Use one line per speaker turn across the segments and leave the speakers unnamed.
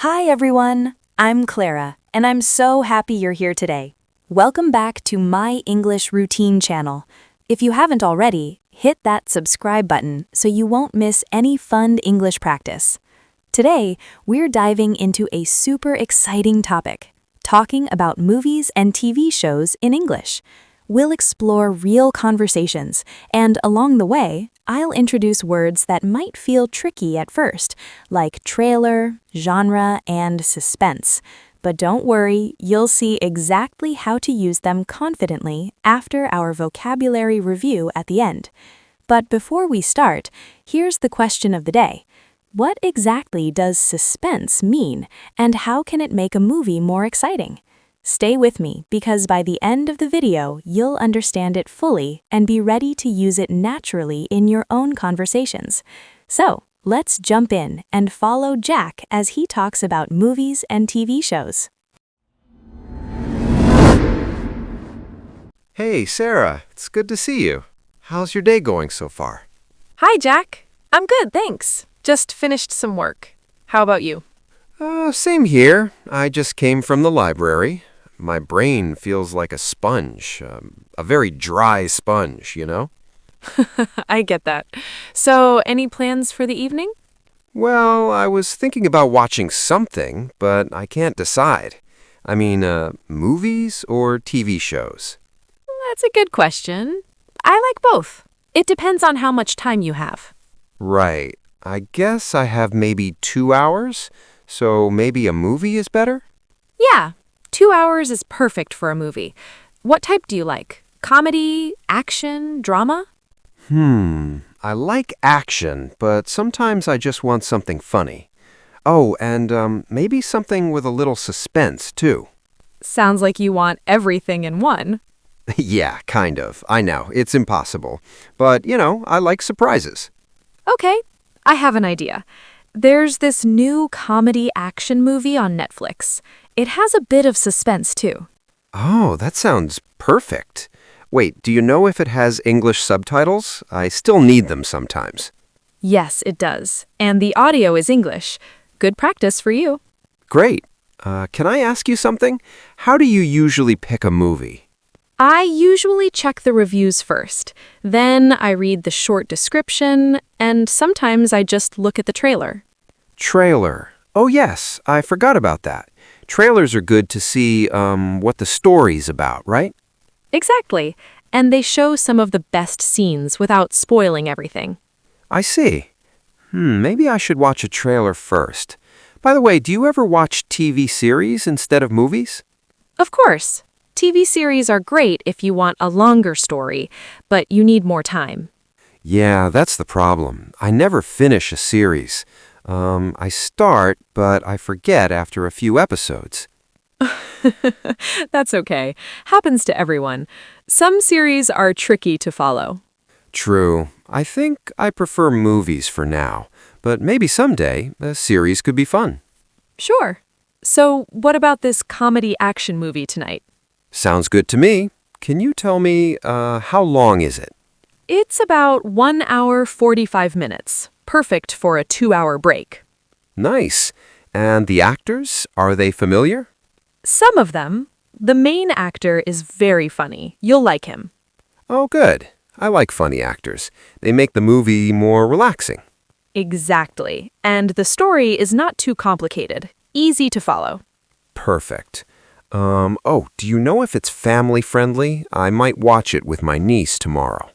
Hi everyone, I'm Clara, and I'm so happy you're here today. Welcome back to my English Routine channel. If you haven't already, hit that subscribe button so you won't miss any fun English practice. Today, we're diving into a super exciting topic, talking about movies and TV shows in English. We'll explore real conversations, and along the way, I'll introduce words that might feel tricky at first, like trailer, genre, and suspense. But don't worry, you'll see exactly how to use them confidently after our vocabulary review at the end. But before we start, here's the question of the day. What exactly does suspense mean, and how can it make a movie more exciting? Stay with me because by the end of the video, you'll understand it fully and be ready to use it naturally in your own conversations. So, let's jump in and follow Jack as he talks about movies and TV shows.
Hey, Sarah, it's good to see you. How's your day going so far?
Hi, Jack. I'm good, thanks. Just finished some work. How about you?
Same here. I just came from the library. My brain feels like a sponge, a very dry sponge, you know?
I get that. So, any plans for the evening?
Well, I was thinking about watching something, but I can't decide. I mean, movies or TV shows?
That's a good question. I like both. It depends on how much time you have.
Right. I guess I have maybe 2 hours, so maybe a movie is better?
Yeah, 2 hours is perfect for a movie. What type do you like? Comedy, action, drama?
I like action, but sometimes I just want something funny. Oh, and maybe something with a little suspense, too.
Sounds like you want everything in one.
Yeah, kind of. I know, it's impossible. But, I like surprises.
Okay, I have an idea. There's this new comedy action movie on Netflix. It has a bit of suspense, too.
Oh, that sounds perfect. Wait, do you know if it has English subtitles? I still need them sometimes.
Yes, it does. And the audio is English. Good practice for you.
Great. Can I ask you something? How do you usually pick a movie?
I usually check the reviews first. Then I read the short description, and sometimes I just look at the trailer.
Trailer. Oh, yes, I forgot about that. Trailers are good to see what the story's about, right?
Exactly. And they show some of the best scenes without spoiling everything.
I see. Maybe I should watch a trailer first. By the way, do you ever watch TV series instead of movies?
Of course. TV series are great if you want a longer story, but you need more time.
Yeah, that's the problem. I never finish a series. I start, but I forget after a few episodes.
That's okay. Happens to everyone. Some series are tricky to follow.
True. I think I prefer movies for now, but maybe someday a series could be fun.
Sure. So, what about this comedy action movie tonight?
Sounds good to me. Can you tell me, how long is it?
It's about 1 hour 45 minutes. Perfect for a 2-hour break.
Nice. And the actors, are they familiar?
Some of them. The main actor is very funny. You'll like him.
Oh, good. I like funny actors. They make the movie more relaxing.
Exactly. And the story is not too complicated. Easy to follow.
Perfect. Do you know if it's family-friendly? I might watch it with my niece tomorrow.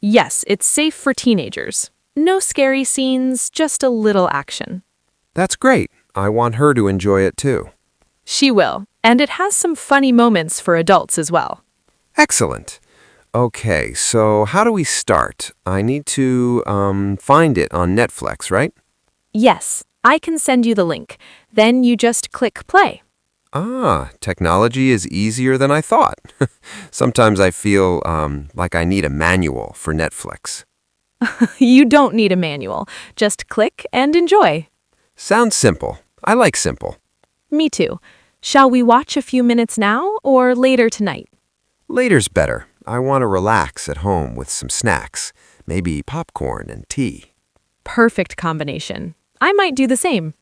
Yes, it's safe for teenagers. No scary scenes, just a little action.
That's great. I want her to enjoy it too.
She will. And it has some funny moments for adults as well.
Excellent. Okay, so how do we start? I need to, find it on Netflix, right?
Yes, I can send you the link. Then you just click play.
Ah, technology is easier than I thought. Sometimes I feel, like I need a manual for Netflix.
You don't need a manual. Just click and enjoy.
Sounds simple. I like simple.
Me too. Shall we watch a few minutes now or later tonight?
Later's better. I want to relax at home with some snacks, maybe popcorn and tea.
Perfect combination. I might do the same.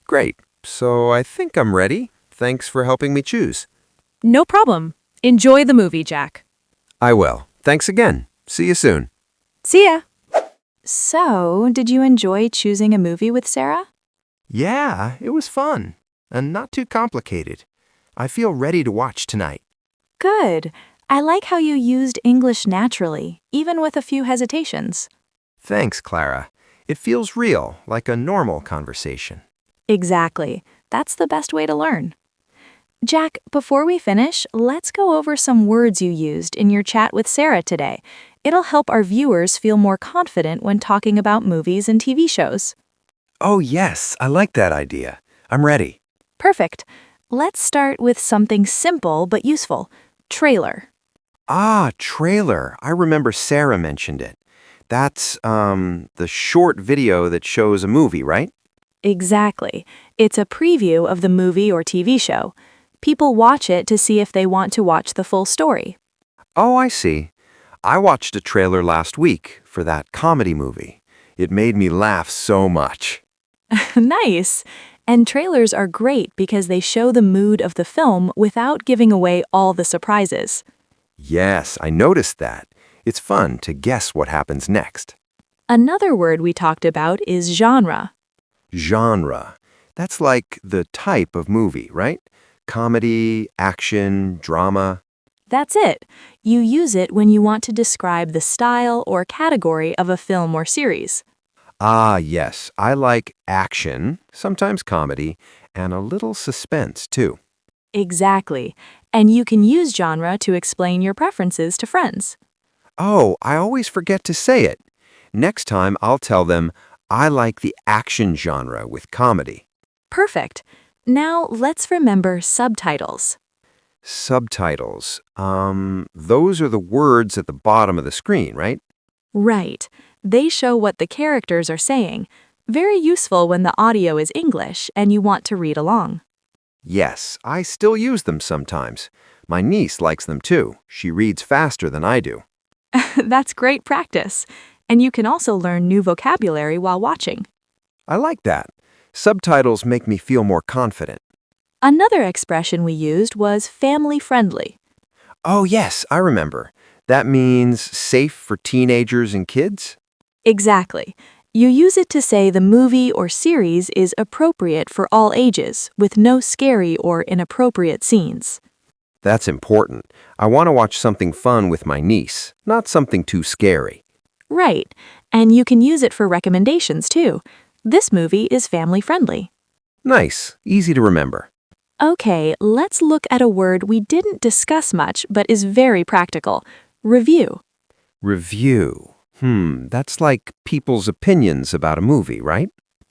Great. So I think I'm ready. Thanks for helping me choose.
No problem. Enjoy the movie, Jack.
I will. Thanks again. See you soon.
See ya.
So, did you enjoy choosing a movie with Sarah?
Yeah, it was fun and not too complicated. I feel ready to watch tonight.
Good. I like how you used English naturally, even with a few hesitations.
Thanks, Clara. It feels real, like a normal conversation.
Exactly. That's the best way to learn. Jack, before we finish, let's go over some words you used in your chat with Sarah today. It'll help our viewers feel more confident when talking about movies and TV shows.
Oh, yes, I like that idea. I'm ready.
Perfect. Let's start with something simple but useful. Trailer.
Ah, trailer. I remember Sarah mentioned it. That's, the short video that shows a movie, right?
Exactly. It's a preview of the movie or TV show. People watch it to see if they want to watch the full story.
Oh, I see. I watched a trailer last week for that comedy movie. It made me laugh so much.
Nice. And trailers are great because they show the mood of the film without giving away all the surprises.
Yes, I noticed that. It's fun to guess what happens next.
Another word we talked about is genre.
Genre. That's like the type of movie, right? Comedy, action, drama.
That's it. You use it when you want to describe the style or category of a film or series.
Ah, yes, I like action, sometimes comedy, and a little suspense, too.
Exactly. And you can use genre to explain your preferences to friends.
Oh, I always forget to say it. Next time, I'll tell them I like the action genre with comedy.
Perfect. Now let's remember subtitles.
Subtitles. Those are the words at the bottom of the screen, right?
Right. They show what the characters are saying. Very useful when the audio is English and you want to read along.
Yes, I still use them sometimes. My niece likes them too. She reads faster than I do.
That's great practice. And you can also learn new vocabulary while watching.
I like that. Subtitles make me feel more confident.
Another expression we used was family-friendly.
Oh, yes, I remember. That means safe for teenagers and kids?
Exactly. You use it to say the movie or series is appropriate for all ages, with no scary or inappropriate scenes.
That's important. I want to watch something fun with my niece, not something too scary.
Right. And you can use it for recommendations too. This movie is family-friendly.
Nice, easy to remember.
Okay, let's look at a word we didn't discuss much but is very practical. Review.
Review. That's like people's opinions about a movie, right?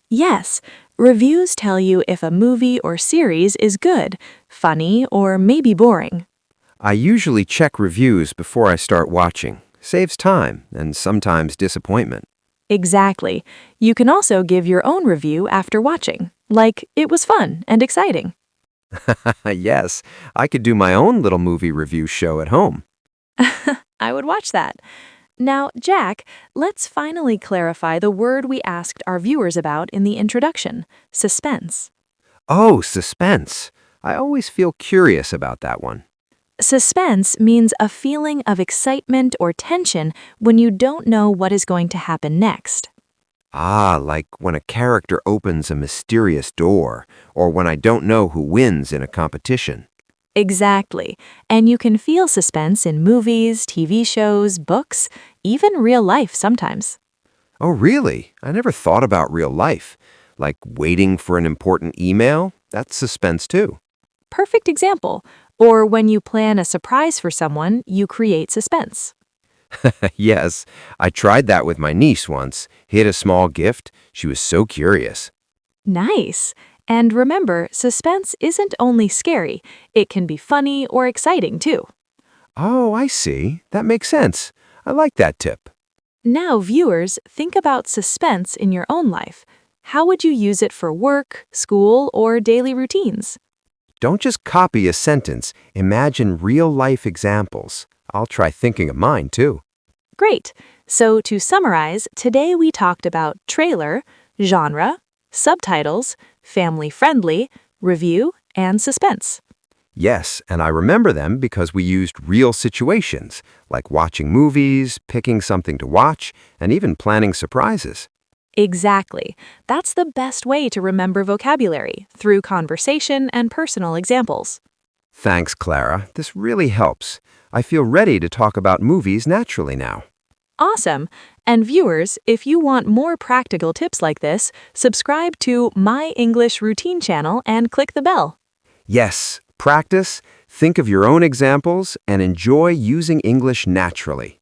Yes, reviews tell you if a movie or series is good, funny, or maybe boring.
I usually check reviews before I start watching. Saves time and sometimes disappointment.
Exactly. You can also give your own review after watching, like it was fun and exciting.
Yes, I could do my own little movie review show at home.
I would watch that. Now, Jack, let's finally clarify the word we asked our viewers about in the introduction, suspense.
Oh, suspense. I always feel curious about that one.
Suspense means a feeling of excitement or tension when you don't know what is going to happen next.
Ah, like when a character opens a mysterious door, or when I don't know who wins in a competition.
Exactly. And you can feel suspense in movies, TV shows, books, even real life sometimes.
Oh, really? I never thought about real life. Like waiting for an important email? That's suspense too.
Perfect example. Or when you plan a surprise for someone, you create suspense.
Yes, I tried that with my niece once. Hid a small gift. She was so curious.
Nice. And remember, suspense isn't only scary. It can be funny or exciting too.
Oh, I see. That makes sense. I like that tip.
Now, viewers, think about suspense in your own life. How would you use it for work, school, or daily routines?
Don't just copy a sentence. Imagine real-life examples. I'll try thinking of mine, too.
Great. So to summarize, today we talked about trailer, genre, subtitles,
family-friendly, review, and suspense.
Yes, and I remember them because we used real situations, like watching movies, picking something to watch, and even planning surprises.
Exactly. That's the best way to remember vocabulary, through conversation and personal examples.
Thanks, Clara. This really helps. I feel ready to talk about movies naturally now.
Awesome! And viewers, if you want more practical tips like this, subscribe to My English Routine channel and click the bell.
Yes, practice, think of your own examples, and enjoy using English naturally.